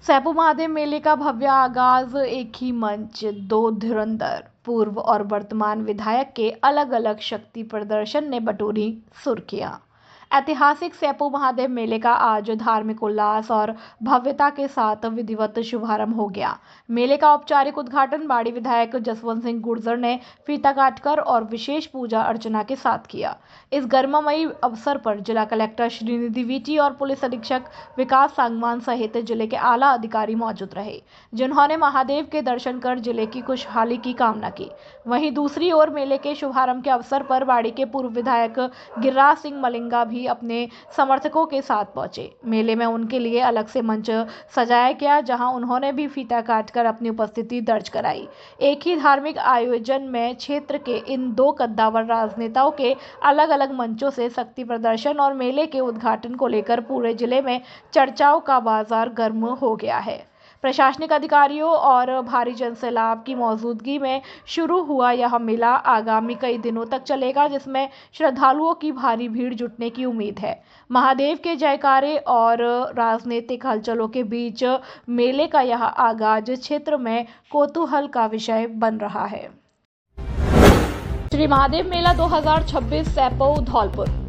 सैपू महादेव मेले का भव्य आगाज, एक ही मंच, दो धुरंधर पूर्व और वर्तमान विधायक के अलग अलग शक्ति प्रदर्शन ने बटोरी सुर्खियां। ऐतिहासिक सैपू महादेव मेले का आज धार्मिक उल्लास और भव्यता के साथ विधिवत शुभारंभ हो गया। मेले का औपचारिक उद्घाटन बाड़ी विधायक जसवंत सिंह गुर्जर ने फीता काटकर और विशेष पूजा अर्चना के साथ किया। इस गर्ममयी अवसर पर जिला कलेक्टर श्रीनिधि वीटी और पुलिस अधीक्षक विकास सांगवान सहित जिले के आला अधिकारी मौजूद रहे, जिन्होंने महादेव के दर्शन कर जिले की खुशहाली की कामना की। वहीं दूसरी ओर मेले के शुभारंभ के अवसर पर बाड़ी के पूर्व विधायक गिरिराज सिंह मलिंगा भी अपने समर्थकों के साथ पहुंचे। मेले में उनके लिए अलग से मंच सजाया गया, जहां उन्होंने भी फीता काटकर अपनी उपस्थिति दर्ज कराई। एक ही धार्मिक आयोजन में क्षेत्र के इन दो कद्दावर राजनेताओं के अलग अलग मंचों से शक्ति प्रदर्शन और मेले के उद्घाटन को लेकर पूरे जिले में चर्चाओं का बाजार गर्म हो गया है। प्रशासनिक अधिकारियों और भारी जनसैलाब की मौजूदगी में शुरू हुआ यह मेला आगामी कई दिनों तक चलेगा, जिसमें श्रद्धालुओं की भारी भीड़ जुटने की उम्मीद है। महादेव के जयकारे और राजनीतिक हलचलों के बीच मेले का यह आगाज क्षेत्र में कौतूहल का विषय बन रहा है। श्री महादेव मेला 2026 सैपऊ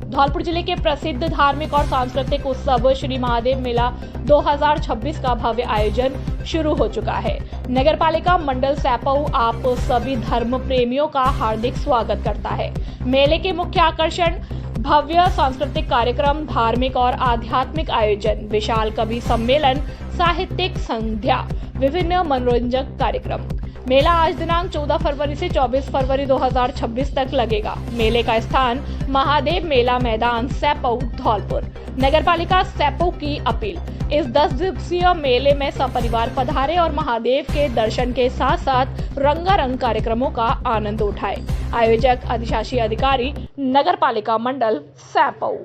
धौलपुर जिले के प्रसिद्ध धार्मिक और सांस्कृतिक उत्सव श्री महादेव मेला 2026 का भव्य आयोजन शुरू हो चुका है। नगरपालिका मंडल सैपऊ आप सभी धर्म प्रेमियों का हार्दिक स्वागत करता है। मेले के मुख्य आकर्षण भव्य सांस्कृतिक कार्यक्रम, धार्मिक और आध्यात्मिक आयोजन, विशाल कवि सम्मेलन, साहित्यिक संध्या, विभिन्न मनोरंजक कार्यक्रम। मेला आज दिनांक 14 फरवरी से 24 फरवरी 2026 तक लगेगा। मेले का स्थान महादेव मेला मैदान सैपऊ धौलपुर। नगरपालिका सैपऊ की अपील, इस 10 दिवसीय मेले में सपरिवार पधारे और महादेव के दर्शन के साथ साथ रंगारंग कार्यक्रमों का आनंद उठाए। आयोजक अधिशासी अधिकारी नगरपालिका मंडल सैपऊ।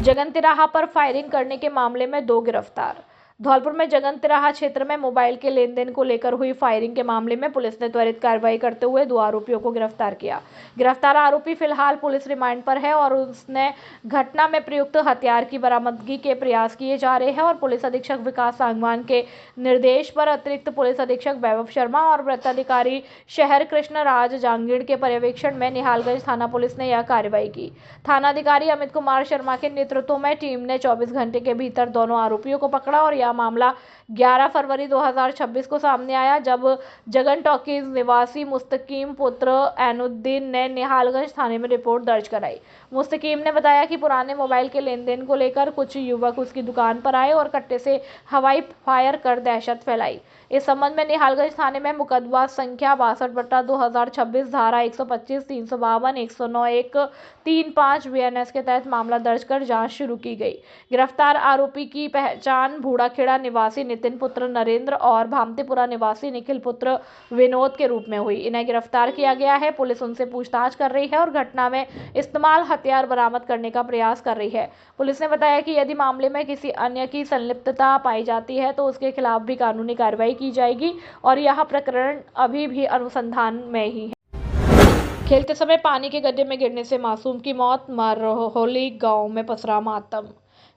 जगन तिराहा पर फायरिंग करने के मामले में 2 गिरफ्तार। धौलपुर में जगन तिराहा क्षेत्र में मोबाइल के लेन देन को लेकर हुई फायरिंग के मामले में पुलिस ने त्वरित कार्रवाई करते हुए 2 आरोपियों को गिरफ्तार किया। गिरफ्तार आरोपी फिलहाल पुलिस रिमांड पर है और उसने घटना में प्रयुक्त हथियार की बरामदगी के प्रयास किए जा रहे हैं और पुलिस अधीक्षक विकास सांगवान के निर्देश पर अतिरिक्त पुलिस अधीक्षक वैभव शर्मा और वृत्ताधिकारी शहर कृष्ण राज जांगीड़ के पर्यवेक्षण में निहालगंज थाना पुलिस ने यह कार्रवाई की। थानाधिकारी अमित कुमार शर्मा के नेतृत्व में टीम ने 24 घंटे के भीतर दोनों आरोपियों को पकड़ा और यह मामला 11 फरवरी 2026 को सामने आया, जब जगन टॉकीज निवासी मुस्तकीम पुत्र ऐनुद्दीन ने निहालगंज थाने में रिपोर्ट दर्ज कराई। मुस्तकीम ने बताया कि पुराने मोबाइल के लेन देन को लेकर कुछ युवक उसकी दुकान पर आए और कट्टे से हवाई फायर कर दहशत फैलाई। इस संबंध में निहालगंज थाने में मुकदमा संख्या 62/2026 धारा 125, 352, 109, 135 बीएनएस के तहत मामला दर्ज कर जांच शुरू की गई। गिरफ्तार आरोपी की पहचान भूड़ाखेड़ा निवासी नितिन पुत्र नरेंद्र और भामतेपुरा निवासी निखिल पुत्र विनोद के रूप में हुई। इन्हें गिरफ्तार किया गया है। पुलिस उनसे पूछताछ कर रही है और घटना में इस्तेमाल हथियार बरामद करने का प्रयास कर रही है। पुलिस ने बताया कि यदि मामले में किसी अन्य की संलिप्तता पाई जाती है तो उसके खिलाफ भी कानूनी कार्रवाई की जाएगी और यह प्रकरण अभी भी अनुसंधान में ही है। खेलते समय पानी के गड्ढे में गिरने से मासूम की मौत, महरौली गांव में पसरा मातम।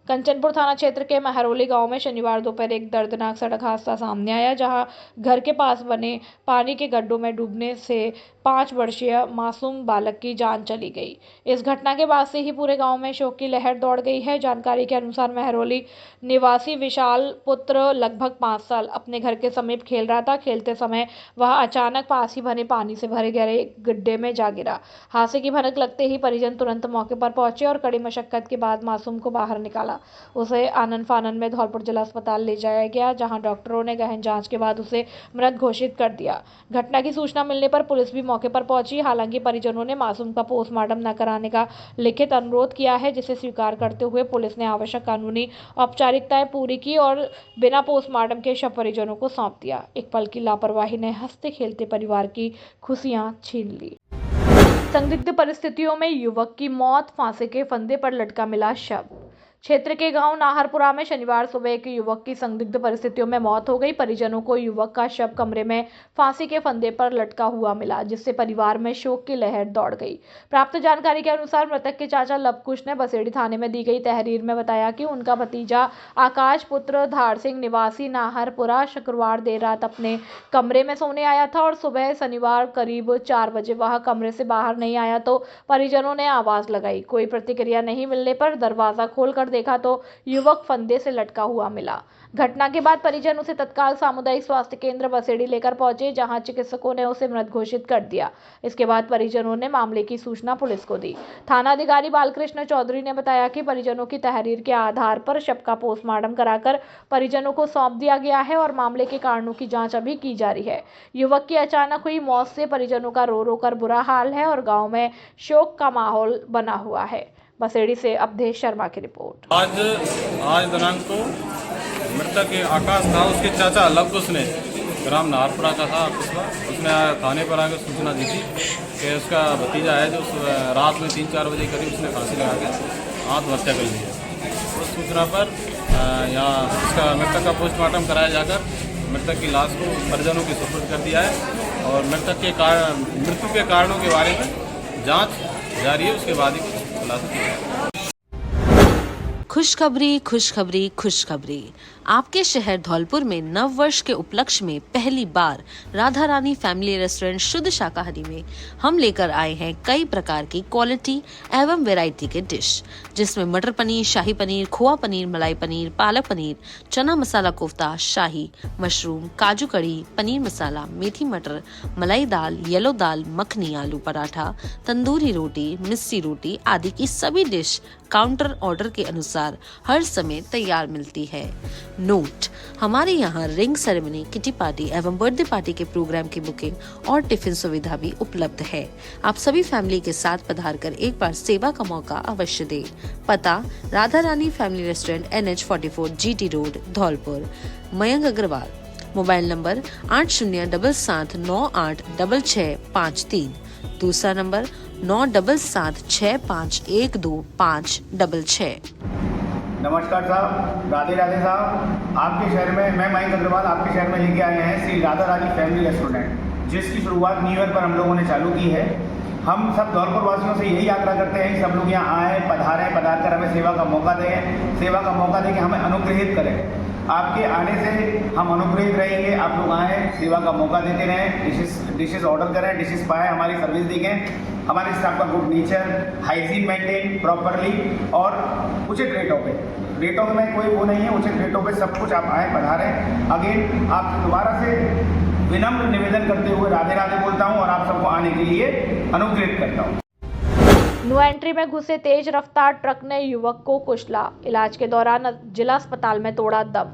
कंचनपुर थाना क्षेत्र के महरौली गांव में शनिवार दोपहर एक दर्दनाक सड़क हादसा सामने आया, जहां घर के पास बने पानी के गड्ढों में डूबने से 5 वर्षीय मासूम बालक की जान चली गई। इस घटना के बाद से ही पूरे गांव में शोक की लहर दौड़ गई है। जानकारी के अनुसार महरौली निवासी विशाल पुत्र लगभग 5 साल अपने घर के समीप खेल रहा था। खेलते समय वह अचानक पास ही बने पानी से भरे गहरे गड्ढे में जा गिरा। हादसे की भनक लगते ही परिजन तुरंत मौके पर पहुंचे और कड़ी मशक्कत के बाद मासूम को बाहर निकाला। उसे आनन फानन में धौलपुर जिला अस्पताल ले जाया गया, जहां डॉक्टरों ने गहन जांच के बाद उसे मृत घोषित कर दिया। घटना की सूचना मिलने पर पुलिस भी मौके पर पहुंची। हालांकि परिजनों ने मासूम का पोस्टमार्टम न कराने का लिखित अनुरोध किया है, जिसे स्वीकार करते हुए पुलिस ने आवश्यक कानूनी औपचारिकताएं पूरी की और बिना पोस्टमार्टम के शव परिजनों को सौंप दिया। एक पल की लापरवाही ने हंसते खेलते परिवार की खुशियां छीन ली। संदिग्ध परिस्थितियों में युवक की मौत, फांसी के फंदे पर लटका मिला शव। क्षेत्र के गांव नाहरपुरा में शनिवार सुबह एक युवक की संदिग्ध परिस्थितियों में मौत हो गई। परिजनों को युवक का शव कमरे में फांसी के फंदे पर लटका हुआ मिला, जिससे परिवार में शोक की लहर दौड़ गई। प्राप्त जानकारी के अनुसार मृतक के चाचा लवकुश ने बसेड़ी थाने में दी गई तहरीर में बताया कि उनका भतीजा आकाश पुत्र धार सिंह निवासी नाहरपुरा शुक्रवार देर रात अपने कमरे में सोने आया था और सुबह शनिवार करीब 4 बजे वह कमरे से बाहर नहीं आया तो परिजनों ने आवाज लगाई। कोई प्रतिक्रिया नहीं मिलने पर दरवाजा खोलकर देखा तो युवक फंदे से लटका हुआ मिला। घटना के बाद परिजन उसे तत्काल सामुदायिक स्वास्थ्य केंद्र बसेड़ी लेकर पहुंचे, जहां चिकित्सकों ने उसे मृत घोषित कर दिया। इसके बाद परिजनों ने मामले की सूचना पुलिस को दी। थानाधिकारी बालकृष्ण चौधरी ने बताया कि परिजनों की तहरीर के आधार पर शव का पोस्टमार्टम कराकर परिजनों को सौंप दिया गया है और मामले के कारणों की जाँच अभी की जा रही है। युवक की अचानक हुई मौत से परिजनों का रो रो कर बुरा हाल है और गाँव में शोक का माहौल बना हुआ है। बसेड़ी से अवधेश शर्मा की रिपोर्ट। आज दिनांक को मृतक आकाश था, उसके चाचा लवकुश ने ग्राम नाहरपुरा का था उसने थाने पर आकर सूचना दी थी कि उसका भतीजा है जो रात में 3-4 बजे करीब उसने फांसी लगा के आत्महत्या कर ली है। उस सूचना पर यहाँ उसका मृतक का पोस्टमार्टम कराया जाकर मृतक की लाश को परिजनों की सुपुर्द कर दिया है और मृत्यु के कारणों के बारे में जाँच जारी है। उसके बाद ही खुलासा किया जाएगा। खुशखबरी खुशखबरी खुशखबरी। आपके शहर धौलपुर में नव वर्ष के उपलक्ष्य में पहली बार राधा रानी फैमिली रेस्टोरेंट शुद्ध शाकाहारी में हम लेकर आए हैं कई प्रकार की क्वालिटी एवं वैरायटी के डिश, जिसमें मटर पनीर, शाही पनीर, खोआ पनीर, मलाई पनीर, पालक पनीर, चना मसाला कोफ्ता, शाही मशरूम, काजू कड़ी, पनीर मसाला, मेथी मटर, मलाई दाल, येलो दाल, मखनी, आलू पराठा, तंदूरी रोटी, मिस्सी रोटी आदि की सभी डिश काउंटर ऑर्डर के अनुसार हर समय तैयार मिलती है। नोट: हमारे यहाँ रिंग सेरेमनी, किटी पार्टी एवं बर्थडे पार्टी के प्रोग्राम की बुकिंग और टिफिन सुविधा भी उपलब्ध है। आप सभी फैमिली के साथ पधार कर एक बार सेवा का मौका अवश्य दें। पता: Radha Rani family restaurant, NH44 GT road, Dholpur. Mayank Agarwal. Mobile number 8077986653। दूसरा नंबर 9776512566। नमस्कार साहब, राधे राधे साहब। आपके शहर में मैं मयंक अग्रवाल आपके शहर में लेके आए हैं श्री राधा रानी फैमिली रेस्टोरेंट, जिसकी शुरुआत न्यू ईयर पर हम लोगों ने चालू की है। हम सब धौलपुर वासियों से यही आग्रह करते हैं कि सब लोग यहाँ आएँ, पधार कर हमें सेवा का मौका दें, कि हमें अनुग्रहित करें। आपके आने से हम अनुग्रहित रहेंगे। आप लोग आएँ, सेवा का मौका देते रहें, डिशेस ऑर्डर करें, डिशेस पाएँ, हमारी सर्विस देखें। हमारे स्टाफ का good nature, hygiene maintain properly और उचित रेटों में कोई वो नहीं है, उचित रेटों पे सब कुछ। आप आए, पधारें। अगेन आप दोबारा से विनम्र निवेदन करते हुए राधे राधे बोलता हूँ और आप सबको आने के लिए अनुग्रहित करता हूँ। नो एंट्री में घुसे तेज रफ्तार ट्रक ने युवक को कुचला, इलाज के दौरान जिला अस्पताल में तोड़ा दम।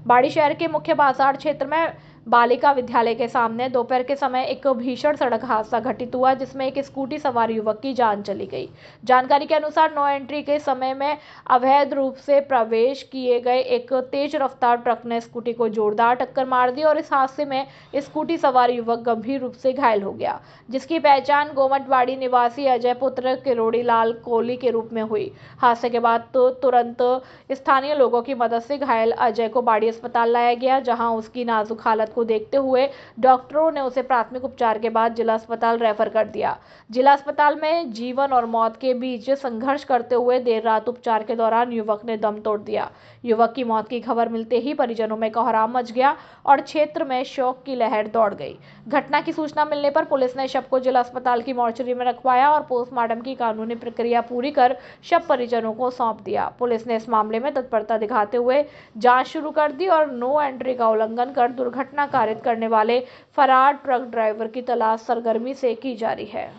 बाड़ी शहर के मुख्य बाजार क्षेत्र में बालिका विद्यालय के सामने दोपहर के समय एक भीषण सड़क हादसा घटित हुआ, जिसमें एक स्कूटी सवार युवक की जान चली गई। जानकारी के अनुसार नो एंट्री के समय में अवैध रूप से प्रवेश किए गए एक तेज रफ्तार ट्रक ने स्कूटी को जोरदार टक्कर मार दी और इस हादसे में स्कूटी सवार युवक गंभीर रूप से घायल हो गया, जिसकी पहचान गोमटवाड़ी निवासी अजय पुत्र किरोड़ी लाल कोहली के रूप में हुई। हादसे के बाद तुरंत स्थानीय लोगों की मदद से घायल अजय को बाड़ी अस्पताल लाया गया, जहां उसकी नाजुक हालत को देखते हुए डॉक्टरों ने उसे प्राथमिक उपचार के बाद जिला अस्पताल रेफर कर दिया। जिला अस्पताल में जीवन और मौत के बीच संघर्ष करते हुए देर रात उपचार के दौरान युवक ने दम तोड़ दिया। युवक की मौत की खबर मिलते ही परिजनों में कोहराम मच गया और क्षेत्र में शोक की लहर दौड़ गई। घटना की सूचना मिलने पर पुलिस ने शव को जिला अस्पताल की मॉर्चरी में रखवाया और पोस्टमार्टम की कानूनी प्रक्रिया पूरी कर शव परिजनों को सौंप दिया। पुलिस ने इस मामले में तत्परता दिखाते हुए जांच शुरू कर दी और नो एंट्री का उल्लंघन कर दुर्घटना कारित करने वाले फरार ट्रक ड्राइवर की तलाश सरगर्मी से की जा रही है।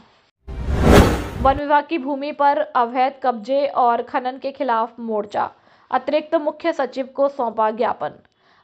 वन विभाग की भूमि पर अवैध कब्जे और खनन के खिलाफ मोर्चा, अतिरिक्त मुख्य सचिव को सौंपा ज्ञापन।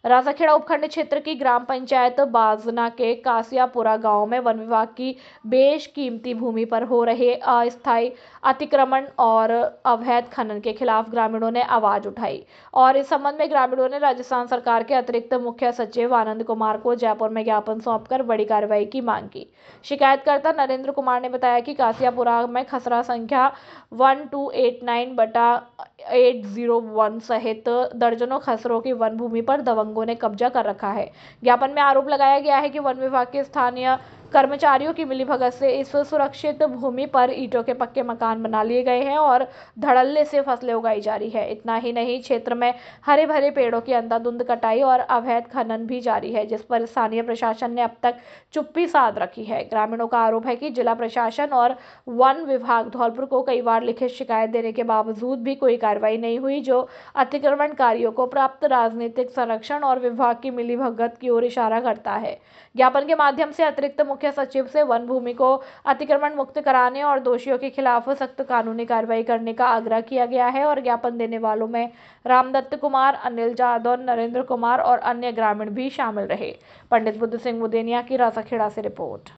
राजाखेड़ा उपखंड क्षेत्र की ग्राम पंचायत बाजना के कासियापुरा गांव में वन विभाग की बेशकीमती भूमि पर हो रहे अस्थायी अतिक्रमण और अवैध खनन के खिलाफ ग्रामीणों ने आवाज उठाई और इस संबंध में ग्रामीणों ने राजस्थान सरकार के अतिरिक्त मुख्य सचिव आनंद कुमार को जयपुर में ज्ञापन सौंपकर बड़ी कार्रवाई की मांग की। शिकायतकर्ता नरेंद्र कुमार ने बताया कि कासियापुरा में खसरा संख्या 1289/1 801 सहित दर्जनों खसरों की वन भूमि पर दबंगों ने कब्जा कर रखा है। ज्ञापन में आरोप लगाया गया है कि वन विभाग के स्थानीय कर्मचारियों की मिलीभगत से इस सुरक्षित भूमि पर ईंटों के पक्के मकान बना लिए गए हैं और धड़ल्ले से फसलें उगाई जा रही है। इतना ही नहीं, क्षेत्र में हरे भरे पेड़ों की अंधाधुंध कटाई और अवैध खनन भी जारी है, जिस पर स्थानीय प्रशासन ने अब तक चुप्पी साध रखी है। ग्रामीणों का आरोप है कि जिला प्रशासन और वन विभाग धौलपुर को कई बार लिखित शिकायत देने के बावजूद भी कोई कार्रवाई नहीं हुई, जो अतिक्रमणकारियों को प्राप्त राजनीतिक संरक्षण और विभाग की मिलीभगत की ओर इशारा करता है। ज्ञापन के माध्यम से अतिरिक्त मुख्य सचिव से वन भूमि को अतिक्रमण मुक्त कराने और दोषियों के खिलाफ सख्त कानूनी कार्रवाई करने का आग्रह किया गया है और ज्ञापन देने वालों में रामदत्त कुमार, अनिल जादव, नरेंद्र कुमार और अन्य ग्रामीण भी शामिल रहे। पंडित बुद्ध सिंह मुदेनिया की राजाखेड़ा से रिपोर्ट।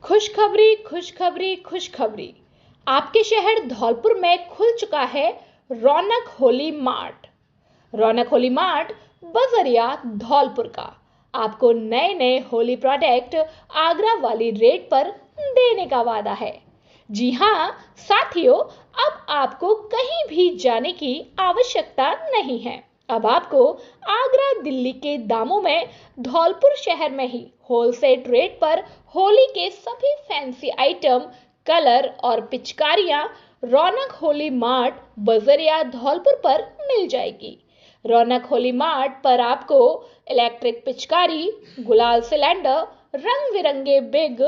खुशखबरी, खुशखबरी, खुशखबरी। आपके शहर धौलपुर में खुल चुका है रौनक होली मार्ट। रौनक होली मार्ट बजरिया धौलपुर का आपको नए नए होली प्रोडक्ट आगरा वाली रेट पर देने का वादा है। जी हाँ साथियों, अब आपको कहीं भी जाने की आवश्यकता नहीं है। अब आपको आगरा दिल्ली के दामों में धौलपुर शहर में ही होलसेल रेट पर होली के सभी फैंसी आइटम, कलर और पिचकारियां रौनक होली मार्ट बजरिया धौलपुर पर मिल जाएगी। रौनक होली मार्ट पर आपको इलेक्ट्रिक पिचकारी, गुलाल सिलेंडर, रंग बिरंगे big,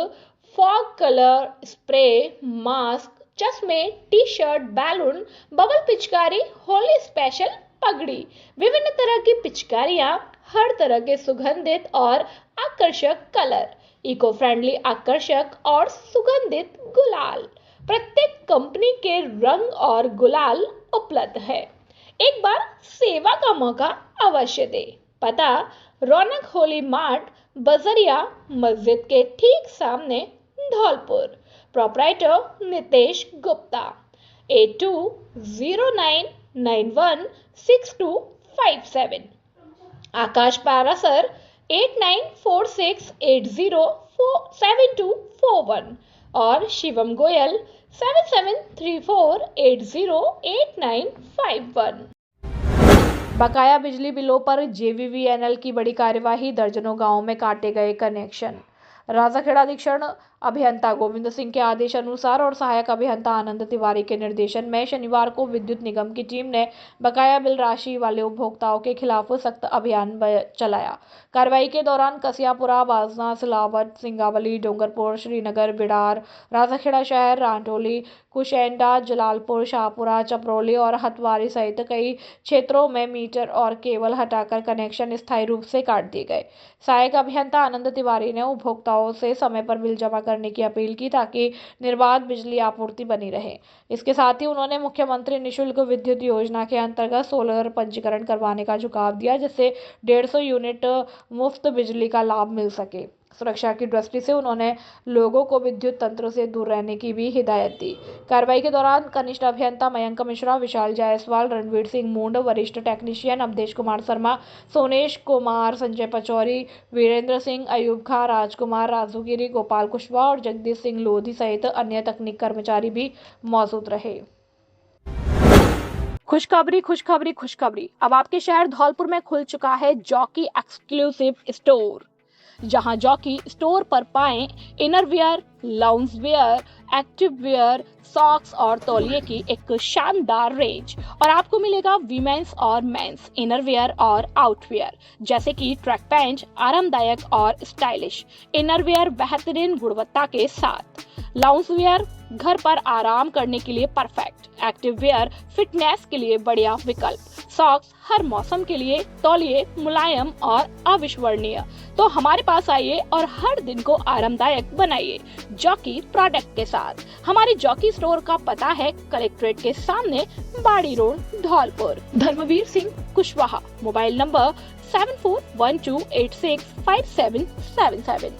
fog colour spray, mask, चश्मे, टी शर्ट, बैलून, बबल पिचकारी, होली स्पेशल पगड़ी, विभिन्न तरह की पिचकारियां, हर तरह के सुगंधित और आकर्षक कलर, इको फ्रेंडली आकर्षक और सुगंधित गुलाल, प्रत्येक कंपनी के रंग और गुलाल उपलब्ध है। एक बार सेवा का मौका अवश्य दे। पता रौनक होली मार्ट बजरिया मस्जिद के ठीक सामने धौलपुर। प्रोपराइटर नितेश गुप्ता। 8209916257। आकाश पारासर 8946807241 और शिवम गोयल 7734808951। बकाया बिजली बिलों पर JVVNL की बड़ी कार्यवाही, दर्जनों गांवों में काटे गए कनेक्शन। राजाखेड़ा अधीक्षण अभियंता गोविंद सिंह के आदेश अनुसार और सहायक अभियंता आनंद तिवारी के निर्देशन में शनिवार को विद्युत निगम की टीम ने बकाया बिल राशि वाले उपभोक्ताओं के खिलाफ सख्त अभियान चलाया। कार्रवाई के दौरान कसियापुरा, बाजना, सिलावट, सिंगावली, डोंगरपुर, श्रीनगर, बिडार, राजाखेड़ा शहर, रांटोली, कुशेंडा, जलालपुर, शाहपुरा, चपरौली और हथवारी सहित कई क्षेत्रों में मीटर और केबल हटाकर कनेक्शन स्थायी रूप से काट दिए गए। सहायक अभियंता आनंद तिवारी ने उपभोक्ताओं से समय पर बिल जमा करने की अपील की ताकि निर्बाध बिजली आपूर्ति बनी रहे। इसके साथ ही उन्होंने मुख्यमंत्री निःशुल्क विद्युत योजना के अंतर्गत सोलर पंजीकरण करवाने का झुकाव दिया, जिससे 150 यूनिट मुफ्त बिजली का लाभ मिल सके। सुरक्षा की दृष्टि से उन्होंने लोगों को विद्युत तंत्र से दूर रहने की भी हिदायत दी। कार्रवाई के दौरान कनिष्ठ अभियंता मयंक मिश्रा, विशाल जायसवाल, रणवीर सिंह मूंड, वरिष्ठ टेक्नीशियन अवधेश कुमार शर्मा, सोनेश कुमार, संजय पचौरी, वीरेंद्र सिंह, अयूब खां, राजकुमार, राजूगिरी, गोपाल कुशवाहा और जगदीश सिंह लोधी सहित अन्य तकनीक कर्मचारी भी मौजूद रहे। खुशखबरी, खुशखबरी, खुशखबरी। अब आपके शहर धौलपुर में खुल चुका है जॉकी एक्सक्लूसिव स्टोर, जहां जॉकी स्टोर पर पाएं innerwear, lounge wear, active wear, socks और तौलिए की एक शानदार रेंज। और आपको मिलेगा वीमेंस और मेंस इनरवियर और आउटवियर, जैसे कि ट्रैक पैंट, आरामदायक और स्टाइलिश इनरवियर बेहतरीन गुणवत्ता के साथ, लाउंज वेयर घर पर आराम करने के लिए परफेक्ट, एक्टिव वेयर फिटनेस के लिए बढ़िया विकल्प, सॉक्स हर मौसम के लिए, तौलिए मुलायम और अविश्वसनीय। तो हमारे पास आइए और हर दिन को आरामदायक बनाइए जॉकी प्रोडक्ट के साथ। हमारे जॉकी स्टोर का पता है कलेक्ट्रेट के सामने, Bari road, Dholpur. Dharamveer Singh Kushwaha. Mobile number 7412865777।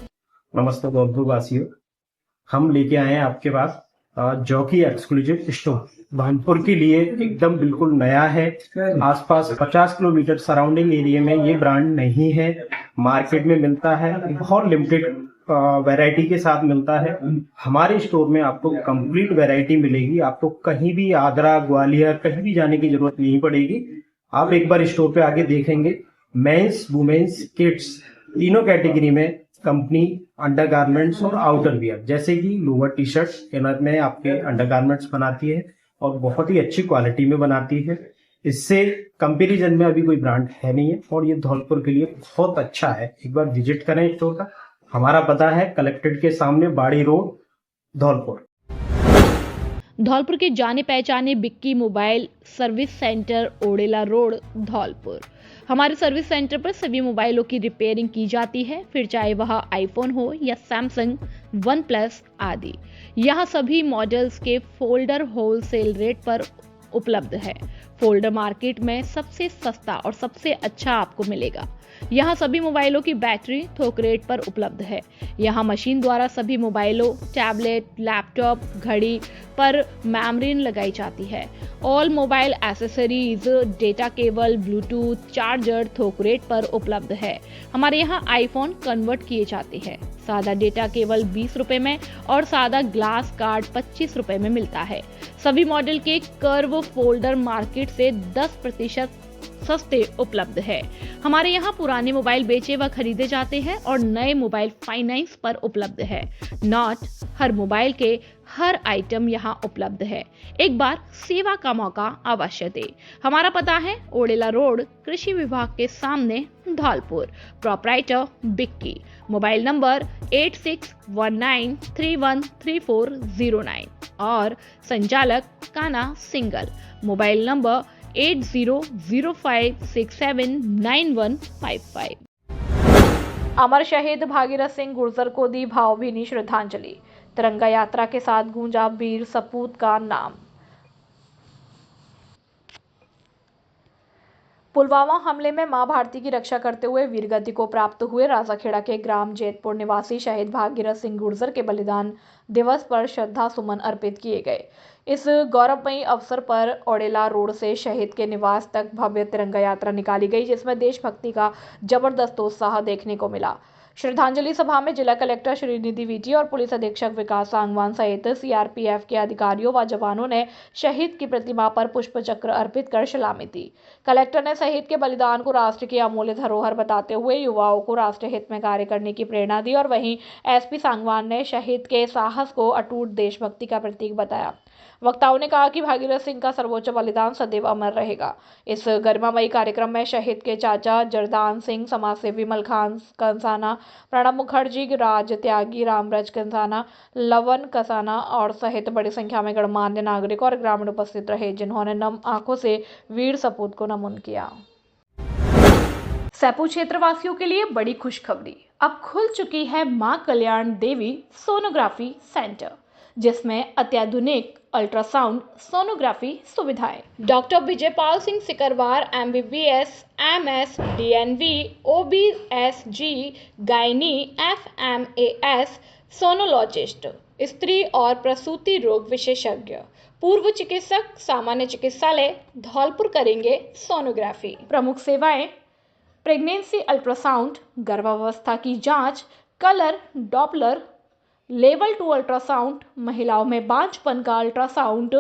नमस्ते धौलपुर वासियों, हम लेके आए हैं आपके पास जॉकी एक्सक्लूसिव स्टोर। धौलपुर के लिए एकदम बिल्कुल नया है। आसपास 50 किलोमीटर सराउंडिंग एरिया में ये ब्रांड नहीं है, मार्केट में मिलता है, बहुत लिमिटेड वैरायटी के साथ मिलता है। हमारे स्टोर में आपको कंप्लीट वैरायटी मिलेगी, आपको कहीं भी आगरा ग्वालियर कहीं भी जाने की जरूरत नहीं पड़ेगी। आप एक बार स्टोर पे आके देखेंगे, मेंस वुमेन्स किड्स तीनों कैटेगरी में कंपनी अंडरगारमेंट्स और आउटर वियर जैसे कि लोअर टी शर्ट इनर में आपके अंडरगारमेंट्स बनाती है और बहुत ही अच्छी क्वालिटी में बनाती है। इससे कंपैरिजन में अभी कोई ब्रांड है नहीं है और ये धौलपुर के लिए बहुत अच्छा है। एक बार विजिट करें स्टोर का। हमारा पता है कलेक्ट्रेट के सामने बाड़ी रोड, धौलपुर। धौलपुर के जाने पहचाने Bikki mobile service centre, Odela road, Dholpur. हमारे सर्विस सेंटर पर सभी मोबाइलों की रिपेयरिंग की जाती है, फिर चाहे वह आईफोन हो या सैमसंग, वन प्लस आदि। यहाँ सभी मॉडल्स के फोल्डर होलसेल रेट पर उपलब्ध है। फोल्डर मार्केट में सबसे सस्ता और सबसे अच्छा आपको मिलेगा। यहाँ सभी मोबाइलों की बैटरी थोक रेट पर उपलब्ध है। यहाँ मशीन द्वारा सभी मोबाइलों, टैबलेट, लैपटॉप, घड़ी पर मेमोरीन लगाई जाती है। All mobile accessories, data cable, Bluetooth, charger थोक रेट पर उपलब्ध है। हमारे यहाँ आईफोन कन्वर्ट किए जाते हैं। सादा डेटा केबल 20 रुपए में और सादा ग्लास कार्ड 25 रुपए में मिलता है। सभी मॉडल के कर्व फोल्डर मार्केट से 10% सस्ते उपलब्ध है। हमारे यहाँ पुराने मोबाइल बेचे व खरीदे जाते हैं और नए मोबाइल फाइनेंस पर उपलब्ध है। नॉट हर मोबाइल के हर आइटम यहाँ उपलब्ध है। एक बार सेवा का मौका अवश्य दे। हमारा पता है ओडेला रोड, कृषि विभाग के सामने, Dholpur. Proprietor Bikki. Mobile number 8619313409 और संचालक काना सिंगल। Mobile number 8005679155। अमर शहीद भागीरथ सिंह गुर्जर को दी भावभीनी श्रद्धांजलि। तिरंगा यात्रा के साथ गूंजा वीर सपूत का नाम। पुलवामा हमले में मां भारती की रक्षा करते हुए वीरगति को प्राप्त हुए राजाखेड़ा के ग्राम जैतपुर निवासी शहीद भागीरथ सिंह गुर्जर के बलिदान दिवस पर श्रद्धा सुमन अर्पित किए गए। इस गौरवमयी अवसर पर ओडेला रोड से शहीद के निवास तक भव्य तिरंगा यात्रा निकाली गई, जिसमें देशभक्ति का जबरदस्त उत्साह देखने को मिला। श्रद्धांजलि सभा में जिला कलेक्टर श्रीनिधि वीटी और पुलिस अधीक्षक विकास सांगवान सहित सीआरपीएफ के अधिकारियों व जवानों ने शहीद की प्रतिमा पर पुष्प चक्र अर्पित कर सलामी दी। कलेक्टर ने शहीद के बलिदान को राष्ट्र की अमूल्य धरोहर बताते हुए युवाओं को राष्ट्र हित में कार्य करने की प्रेरणा दी और वहीं एसपी सांगवान ने शहीद के साहस को अटूट देशभक्ति का प्रतीक बताया। वक्ताओं ने कहा कि भागीरथ सिंह का सर्वोच्च बलिदान सदैव अमर रहेगा। इस गरिमामयी कार्यक्रम में शहीद के चाचा जरदान सिंह, समाजसेवी मलखान कंसाना, प्रणब मुखर्जी, राज त्यागी, रामराज कंसाना, लवन कसाना और सहित बड़ी संख्या में गणमान्य नागरिक और ग्रामीण उपस्थित रहे, जिन्होंने नम आंखों से वीर सपूत को नमन किया। सैपू क्षेत्रवासियों के लिए बड़ी खुशखबरी। अब खुल चुकी है मां कल्याण देवी सोनोग्राफी सेंटर, जिसमें अत्याधुनिक अल्ट्रासाउंड सोनोग्राफी सुविधाएं। Doctor Vijaypal Singh Sikarwar MBBS, MS, DNV, OBSG, gynae, FMAS, sonologist, स्त्री और प्रसूति रोग विशेषज्ञ, पूर्व चिकित्सक, सामान्य चिकित्सालय धौलपुर करेंगे सोनोग्राफी। प्रमुख सेवाएं: प्रेगनेंसी अल्ट्रासाउंड, गर्भावस्था की जांच, कलर डॉपलर, लेवल 2 अल्ट्रासाउंड, महिलाओं में बांझपन का अल्ट्रासाउंड,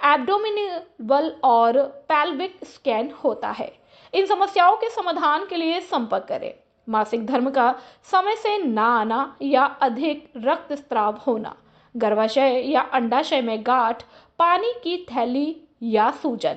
एब्डोमिनल और पेल्विक स्कैन होता है। इन समस्याओं के समाधान के लिए संपर्क करें। मासिक धर्म का समय से ना आना या अधिक रक्तस्राव होना, गर्भाशय या अंडाशय में गांठ, पानी की थैली या सूजन,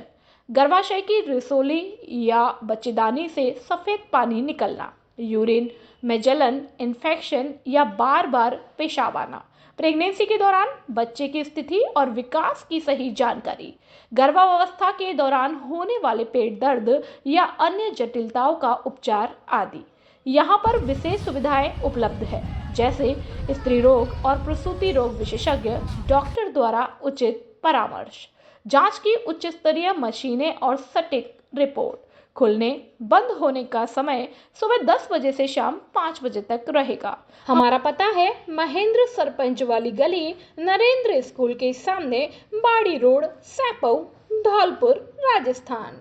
गर्भाशय की रिसोली या बच्चेदानी से सफेद पानी निकलना, यूरिन में जलन, इन्फेक्शन या बार बार पेशाब आना, प्रेगनेंसी के दौरान बच्चे की स्थिति और विकास की सही जानकारी, गर्भावस्था के दौरान होने वाले पेट दर्द या अन्य जटिलताओं का उपचार आदि। यहाँ पर विशेष सुविधाएं उपलब्ध है, जैसे स्त्री रोग और प्रसूति रोग विशेषज्ञ डॉक्टर द्वारा उचित परामर्श, जांच की उच्च स्तरीय मशीनें और सटीक रिपोर्ट। खुलने बंद होने का समय सुबह 10 बजे से शाम 5 बजे तक रहेगा। हमारा पता है महेंद्र सरपंच वाली गली, नरेंद्र स्कूल के सामने, Bari road, Saipau, Dholpur, Rajasthan.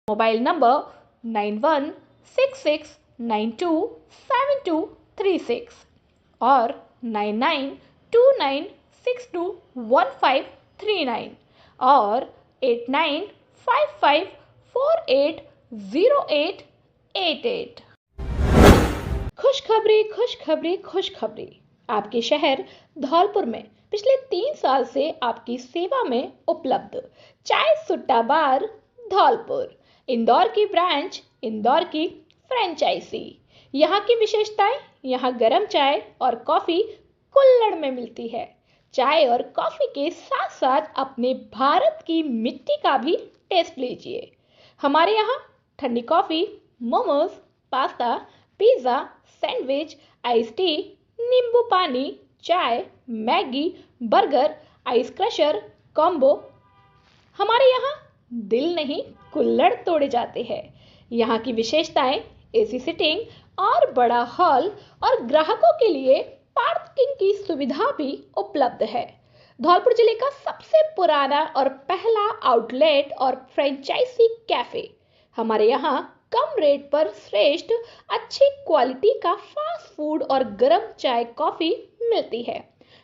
Mobile number 9166927236 और 9929621539 और 8955480888। खुशखबरी खुशखबरी खुशखबरी। आपके शहर धौलपुर में पिछले 3 साल से आपकी सेवा में उपलब्ध चाय सुट्टा बार धौलपुर, इंदौर की ब्रांच, इंदौर की फ्रेंचाइजी। यहाँ की विशेषताएं, यहाँ गर्म चाय और कॉफी कुल्हड़ में मिलती है। चाय और कॉफी के साथ साथ अपने भारत की मिट्टी का भी टेस्ट लीजिए। हमारे यहाँ ठंडी coffee, momos, pasta, pizza, sandwich, ice tea, नींबू पानी, चाय, Maggi, burger, ice crusher, combo. हमारे यहाँ दिल नहीं कुल्हड़ तोड़े जाते हैं। यहाँ की विशेषताएं एसी सीटिंग और बड़ा हॉल और ग्राहकों के लिए पार्किंग की सुविधा भी उपलब्ध है। धौलपुर जिले का सबसे पुराना और पहला आउटलेट और फ्रेंचाइजी कैफे। हमारे यहाँ कम रेट पर श्रेष्ठ अच्छी क्वालिटी का फास्ट फूड और गर्म चाय कॉफी मिलती है।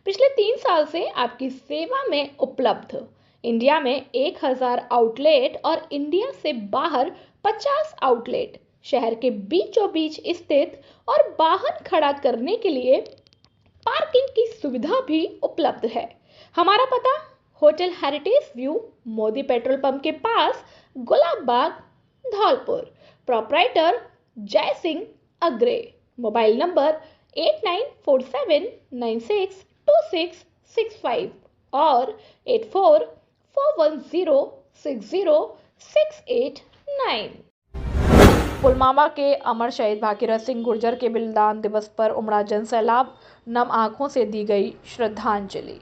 पिछले 3 साल से आपकी सेवा में उपलब्ध। इंडिया में 1000 आउटलेट और इंडिया से बाहर 50 आउटलेट। शहर के बीचों बीच स्थित और वाहन खड़ा करने के लिए पार्किंग की सुविधा भी उपलब्ध है। हमारा पता hotel heritage view, Modi petrol pump के पास, गुलाब बाग, धौलपुर। प्रोपराइटर जय सिंह अग्रे। मोबाइल नंबर 8947962665 और 8441060689। पुलवामा के अमर शहीद भागीरथ सिंह गुर्जर के बलिदान दिवस पर उमड़ा जन सैलाब, नम आंखों से दी गई श्रद्धांजलि।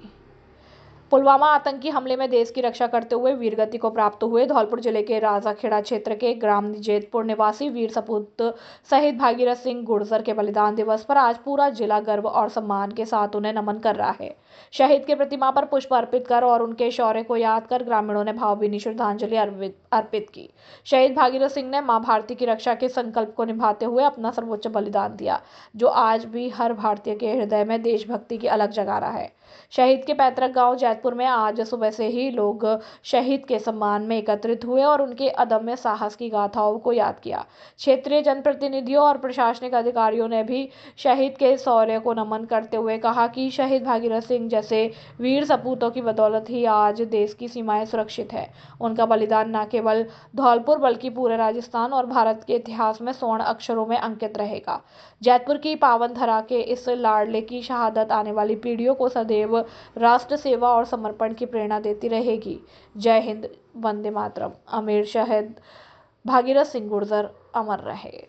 पुलवामा आतंकी हमले में देश की रक्षा करते हुए वीरगति को प्राप्त हुए धौलपुर जिले के राजाखेड़ा क्षेत्र के ग्राम निजेतपुर निवासी वीर सपूत शहीद भागीरथ सिंह गुर्जर के बलिदान दिवस पर आज पूरा जिला गर्व और सम्मान के साथ उन्हें नमन कर रहा है। शहीद के प्रतिमा पर पुष्प अर्पित कर और उनके शौर्य को याद कर ग्रामीणों ने भावभीनी श्रद्धांजलि अर्पित की। शहीद भागीरथ सिंह ने मां भारती की रक्षा के संकल्प को निभाते हुए अपना सर्वोच्च बलिदान दिया, जो आज भी हर भारतीय के हृदय में देशभक्ति की अलग जगा रहा है। शहीद के पैतृक गांव जैतपुर में आज सुबह से ही लोग शहीद के सम्मान में एकत्रित हुए और उनके अदम्य साहस की गाथाओं को याद किया। क्षेत्रीय जनप्रतिनिधियों और प्रशासनिक अधिकारियों ने भी शहीद के शौर्य को नमन करते हुए कहा कि शहीद भागीरथ सिंह जैसे वीर सपूतों की बदौलत ही आज देश की सीमाएं सुरक्षित है। उनका बलिदान न केवल धौलपुर बल्कि पूरे राजस्थान और भारत के इतिहास में स्वर्ण अक्षरों में अंकित रहेगा। जैतपुर की पावन धरा के इस लाडले की शहादत आने वाली पीढ़ियों को सदैव राष्ट्र सेवा और समर्पण की प्रेरणा देती रहेगी। जय हिंद, वंदे मातरम। अमर शहीद भागीरथ सिंह गुर्जर अमर रहे।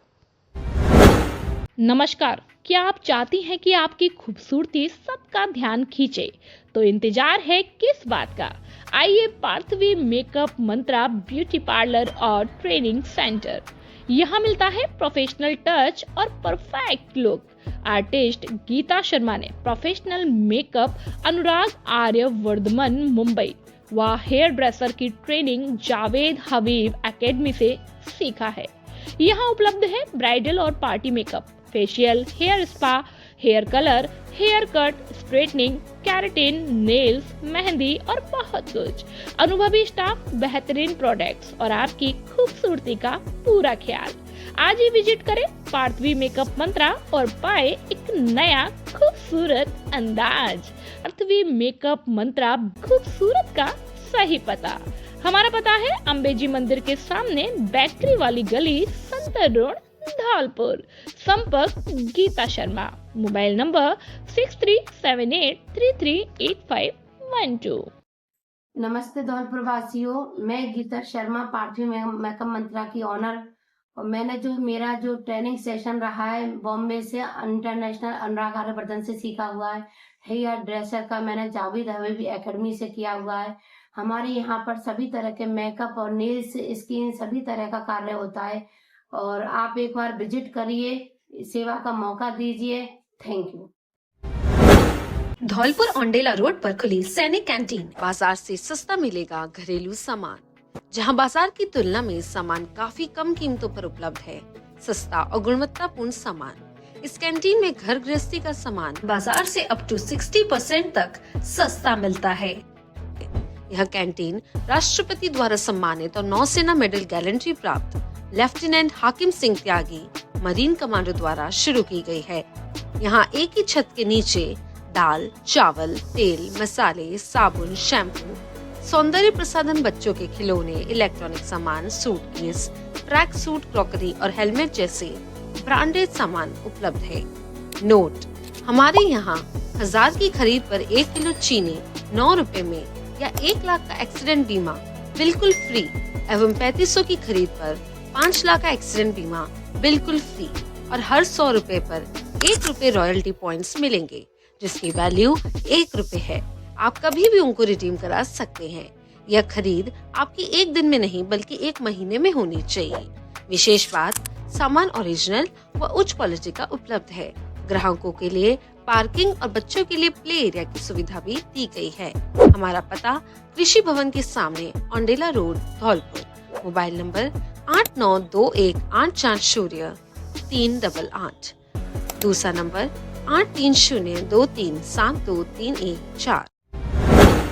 नमस्कार, क्या आप चाहती हैं कि आपकी खूबसूरती सबका ध्यान खींचे? तो इंतजार है किस बात का? आइए Parthavi makeup Mantra beauty parlour और ट्रेनिंग सेंटर। यहाँ मिलता है प्रोफेशनल टच और perfect look. Artist Geeta Sharma ने प्रोफेशनल मेकअप अनुराग आर्य वर्धमान मुंबई व हेयर ड्रेसर की ट्रेनिंग जावेद हबीब एकेडमी से सीखा है। यहाँ उपलब्ध है ब्राइडल और party makeup, facial, hair spa, hair colour, haircut, straightening, keratin, nails, mehndi और बहुत कुछ। अनुभवी स्टाफ, बेहतरीन प्रोडक्ट्स और आपकी खूबसूरती का पूरा ख्याल। आज ही विजिट करें पार्थवी मेकअप मंत्रा और पाए एक नया खूबसूरत अंदाज। पार्थवी मेकअप मंत्रा, खूबसूरत का सही पता। हमारा पता है अंबेजी मंदिर के सामने, बेकरी वाली गली, संतर रोड, धौलपुर। संपर्क गीता शर्मा। Mobile number 6378338512। नमस्ते धौलपुर वासियों, मैं गीता शर्मा, पार्थवी मेकअप मंत्रा की ऑनर। और मैंने मेरा ट्रेनिंग सेशन रहा है बॉम्बे से इंटरनेशनल अनुराग आर्यवर्धन से सीखा हुआ है। हेयर ड्रेसर का मैंने जावेद हबीब एकेडमी से किया हुआ है। हमारे यहाँ पर सभी तरह के मेकअप और नेल्स, स्किन सभी तरह का कार्य होता है और आप एक बार विजिट करिए, सेवा का मौका दीजिए। Thank you. Dholpur Aundela road पर खुली सैनिक कैंटीन। बाजार से सस्ता मिलेगा घरेलू सामान, जहां बाजार की तुलना में सामान काफी कम कीमतों पर उपलब्ध है। सस्ता और गुणवत्तापूर्ण सामान, इस कैंटीन में घर गृहस्थी का सामान बाजार से अप टू 60% तक सस्ता मिलता है। यह कैंटीन राष्ट्रपति द्वारा सम्मानित और नौसेना मेडल गैलेंट्री प्राप्त लेफ्टिनेंट हाकिम सिंह त्यागी मरीन कमांडो द्वारा शुरू की गई है। यहाँ एक ही छत के नीचे दाल, चावल, तेल, मसाले, साबुन, शैम्पू, सौंदर्य प्रसाधन, बच्चों के खिलौने, इलेक्ट्रॉनिक सामान, सूटकेस, ट्रैक सूट, क्रॉकरी और हेलमेट जैसे ब्रांडेड सामान उपलब्ध है। नोट: हमारे यहाँ 1000 की खरीद पर 1 किलो चीनी 9 रुपए में या 1 लाख का एक्सीडेंट बीमा बिल्कुल फ्री एवं 3500 की खरीद पर 5 लाख का एक्सीडेंट बीमा बिल्कुल फ्री और हर 100 रुपए पर 1 रुपए रॉयल्टी पॉइंट्स मिलेंगे, जिसकी वैल्यू 1 रुपए है। आप कभी भी उनको रिडीम करा सकते हैं। यह खरीद आपकी 1 दिन में नहीं बल्कि 1 महीने में होनी चाहिए। विशेष बात, सामान ओरिजिनल व उच्च क्वालिटी का उपलब्ध है। ग्राहकों के लिए पार्किंग और बच्चों के लिए प्ले एरिया की सुविधा भी दी गई है। हमारा पता कृषि भवन के सामने Aundela road, Dholpur. Mobile number 8928403888। दूसरा नंबर 8302372314।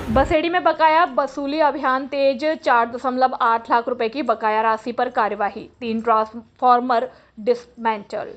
बसेड़ी में बकाया वसूली अभियान तेज, 4.8 लाख रुपए की बकाया राशि पर कार्यवाही, 3 ट्रांसफार्मर डिसमेंटल।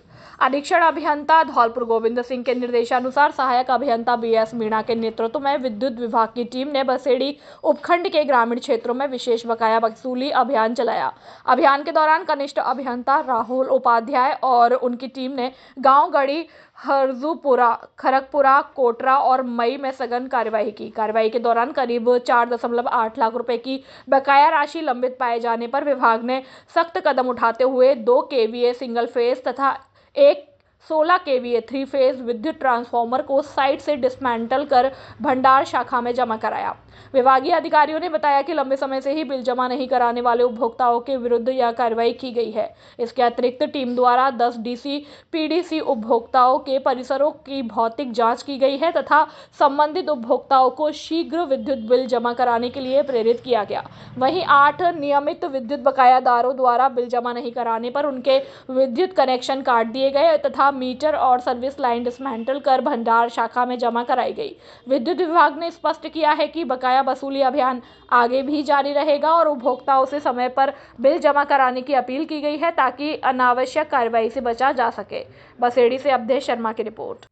अधीक्षण अभियंता धौलपुर गोविंद सिंह के निर्देशानुसार सहायक अभियंता BS मीणा के नेतृत्व में विद्युत विभाग की टीम ने बसेड़ी उपखंड के ग्रामीण क्षेत्रों में विशेष बकाया वसूली अभियान चलाया। अभियान के दौरान कनिष्ठ अभियंता राहुल उपाध्याय और उनकी टीम ने गांव गढ़ी, हरजूपुरा, खरकपुरा, कोटरा और मई में सघन कार्यवाही की। कार्यवाही के दौरान करीब 4.8 लाख रुपए की बकाया राशि लंबित पाए जाने पर विभाग ने सख्त कदम उठाते हुए 2 kVA सिंगल फेज तथा एक 16 kVA 3 फेज विद्युत ट्रांसफार्मर को साइट से डिसमेंटल कर भंडार शाखा में जमा कराया। विभागीय अधिकारियों ने बताया कि लंबे समय से ही बिल जमा नहीं कराने वाले उपभोक्ताओं के विरुद्ध यह कार्रवाई की गई है। इसके अतिरिक्त टीम द्वारा 10 DC PDC उपभोक्ताओं के परिसरों की भौतिक जांच की गई है तथा संबंधित उपभोक्ताओं को शीघ्र विद्युत बिल जमा कराने के लिए प्रेरित किया गया। वहीं 8 नियमित विद्युत बकायादारों द्वारा बिल जमा नहीं कराने पर उनके विद्युत कनेक्शन काट दिए गए तथा मीटर और सर्विस लाइन डिसमेंटल कर भंडार शाखा में जमा कराई गई। विद्युत विभाग ने स्पष्ट किया है कि बकाया वसूली अभियान आगे भी जारी रहेगा और उपभोक्ताओं से समय पर बिल जमा कराने की अपील की गई है ताकि अनावश्यक कार्रवाई से बचा जा सके। बसेड़ी से अवधेश शर्मा की रिपोर्ट।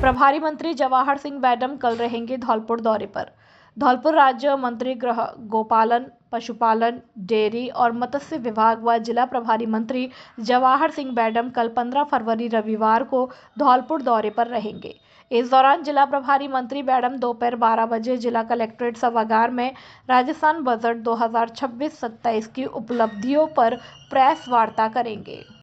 प्रभारी मंत्री जवाहर सिंह मैडम कल रहेंगे धौलपुर दौरे पर। धौलपुर राज्य मंत्री गृह, गोपालन, पशुपालन, डेयरी और मत्स्य विभाग व जिला प्रभारी मंत्री जवाहर सिंह मैडम कल 15 फरवरी रविवार को धौलपुर दौरे पर रहेंगे। इस दौरान जिला प्रभारी मंत्री मैडम दोपहर 12 बजे जिला कलेक्ट्रेट सभागार में राजस्थान बजट 2026-27 की उपलब्धियों पर प्रेस वार्ता करेंगे।